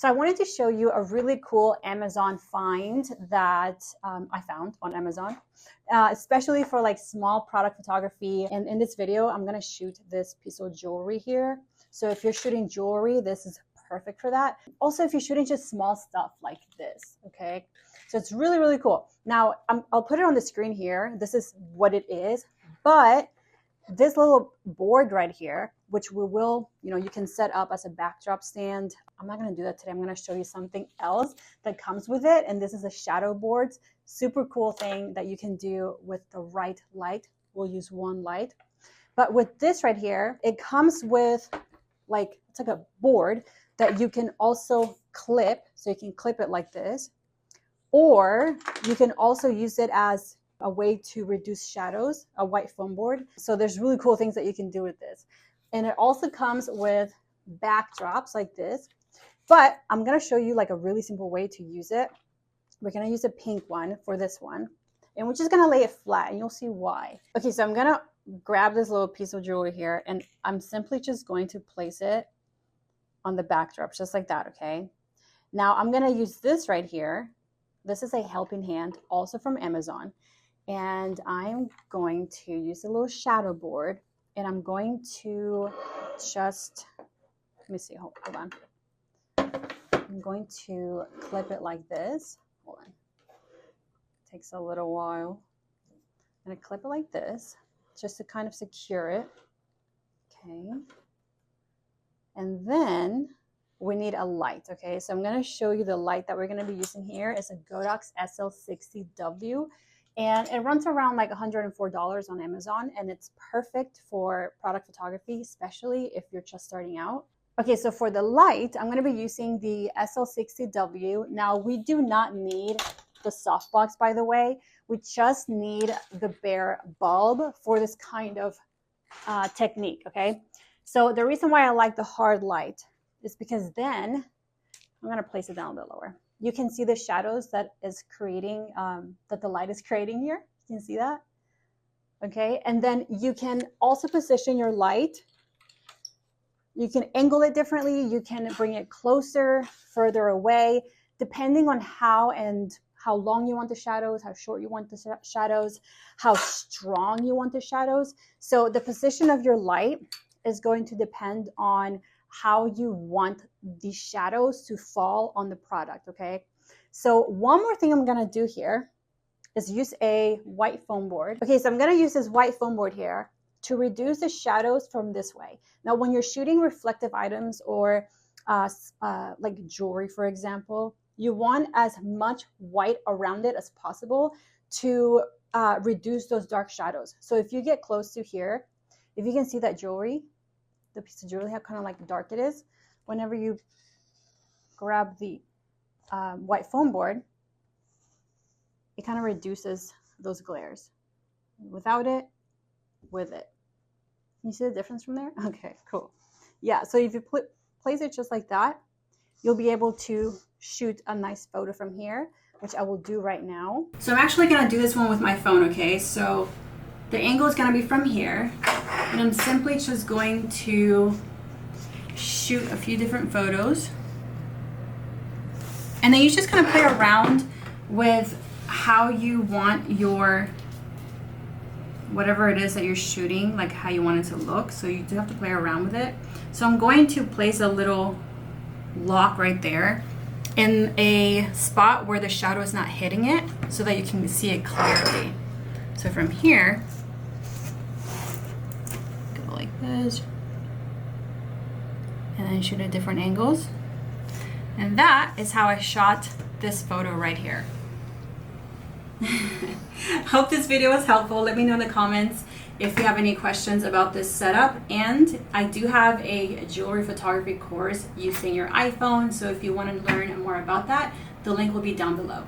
So I wanted to show you a really cool Amazon find that I found on Amazon, especially for like small product photography. And in this video, I'm gonna shoot this piece of jewelry here. So if you're shooting jewelry, this is perfect for that. Also, if you're shooting just small stuff like this, okay? So it's really, really cool. Now, I'll put it on the screen here. This is what it is, but this little board right here, which we will, you can set up as a backdrop stand. I'm not gonna do that today. I'm gonna show you something else that comes with it. And this is a shadow board. Super cool thing that you can do with the right light. We'll use one light. But with this right here, it comes with it's like a board that you can also clip. So you can clip it like this, or you can also use it as a way to reduce shadows, a white foam board. So there's really cool things that you can do with this. And it also comes with backdrops like this, but I'm gonna show you like a really simple way to use it. We're gonna use a pink one for this one, and we're just gonna lay it flat and you'll see why. Okay, so I'm gonna grab this little piece of jewelry here and I'm simply just going to place it on the backdrop, just like that, okay? Now I'm gonna use this right here. This is a helping hand, also from Amazon. And I'm going to use a little shadow board and I'm going to just, let me see, hold on. I'm going to clip it like this. Hold on. Takes a little while. I'm gonna clip it like this just to kind of secure it. Okay. And then we need a light, okay? So I'm gonna show you the light that we're gonna be using here. It's a Godox SL60W. And it runs around like $104 on Amazon, and it's perfect for product photography, especially if you're just starting out. Okay, so for the light, I'm gonna be using the SL60W. Now, we do not need the softbox, by the way. We just need the bare bulb for this kind of technique, okay? So the reason why I like the hard light is because then, I'm gonna place it down a bit lower. You can see the shadows that is creating, that the light is creating here. You can see that, okay? And then you can also position your light. You can angle it differently. You can bring it closer, further away, depending on how long you want the shadows, how short you want the shadows, how strong you want the shadows. So the position of your light is going to depend on how you want the shadows to fall on the product, okay? So one more thing I'm gonna do here is use a white foam board. Okay, so I'm gonna use this white foam board here to reduce the shadows from this way. Now, when you're shooting reflective items or like jewelry, for example, you want as much white around it as possible to reduce those dark shadows. So if you get close to here, if you can see that jewelry, the piece of jewelry, how kind of like dark it is, whenever you grab the white foam board, it kind of reduces those glares. Without it, with it. Can you see the difference from there? Okay, cool. Yeah, so if you place it just like that, you'll be able to shoot a nice photo from here, which I will do right now. So I'm actually gonna do this one with my phone, okay? So the angle is gonna be from here, and I'm simply just going to shoot a few different photos. And then you just kind of play around with how you want your, whatever it is that you're shooting, like how you want it to look. So you do have to play around with it. So I'm going to place a little lock right there in a spot where the shadow is not hitting it so that you can see it clearly. So from here, go like this, and then shoot at different angles. And that is how I shot this photo right here. Hope this video was helpful. Let me know in the comments if you have any questions about this setup. And I do have a jewelry photography course using your iPhone. So if you want to learn more about that, the link will be down below.